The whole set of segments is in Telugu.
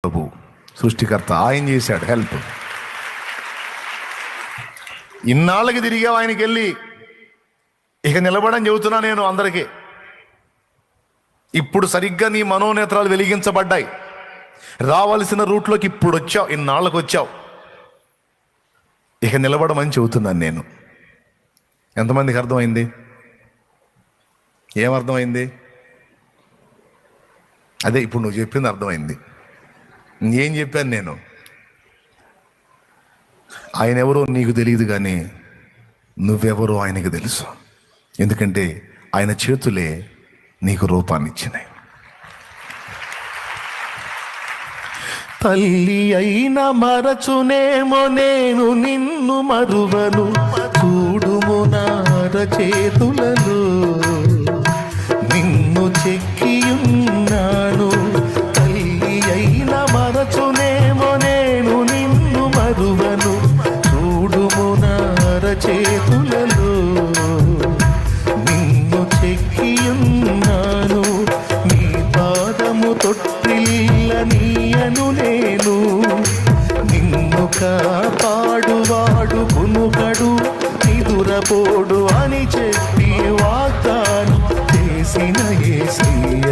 ప్రభు సృష్టికర్త ఆయన చేశాడు హెల్ప్. ఇన్నాళ్ళకి తిరిగావు ఆయనకి వెళ్ళి, ఇక నిలబడని చెబుతున్నా నేను అందరికీ. ఇప్పుడు సరిగ్గా నీ మనోనేత్రాలు వెలిగించబడ్డాయి. రావాల్సిన రూట్లోకి ఇప్పుడు వచ్చావు, ఇన్నాళ్ళకు వచ్చావు. ఇక నిలబడమని చెబుతున్నాను నేను. ఎంతమందికి అర్థమైంది? ఏమర్థమైంది? అదే ఇప్పుడు నువ్వు చెప్పింది అర్థమైంది. ఏం చెప్పాను నేను? ఆయన ఎవరో నీకు తెలియదు, కానీ నువ్వెవరో ఆయనకు తెలుసు. ఎందుకంటే ఆయన చేతులే నీకు రూపాన్ని ఇచ్చినాయి. తల్లి అయిన మరచునేమో నేను నిన్ను మరువను, చూడుము నార చేతులలో నిన్ను చెక్కియున్నాను. తల్లి అయిన మరచునేమో నేను నిన్ను మరువను, చూడుము నార చేతులలో నిన్ను చెక్కియున్నాను. నీ పాదము తొట్టిల్ల నీయను నేను, నిన్ను కాపాడువాడు కునుకడు నిదురపోడు అని చెప్పి వాగ్దానం చేసిన యేసయ్య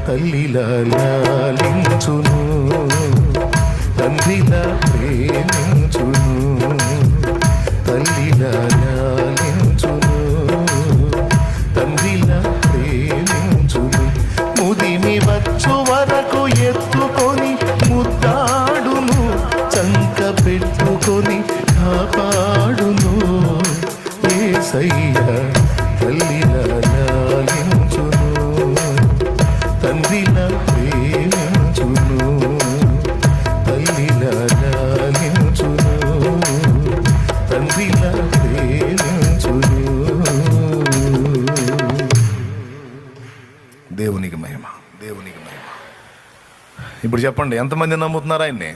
తల్లిలా లాలించును, తండ్రిలా ప్రేమించును. తల్లిలా లాలించును, తండ్రిలా ప్రేమించును. ముదిమి వచ్చు వరకు ఎత్తుకొని ముద్దాడును, చంక పెట్టుకొని కాపాడును. యేసయ్య తల్లిలా లాలించును, తండ్రిలా ప్రేమించును. తల్లిలా లాలించును, తండ్రిలా ప్రేమించును. దేవునికి మహిమ, దేవునికి మహిమ. ఇప్పుడు చెప్పండి, ఎంతమంది నమ్ముతున్నారు ఆయన్ని?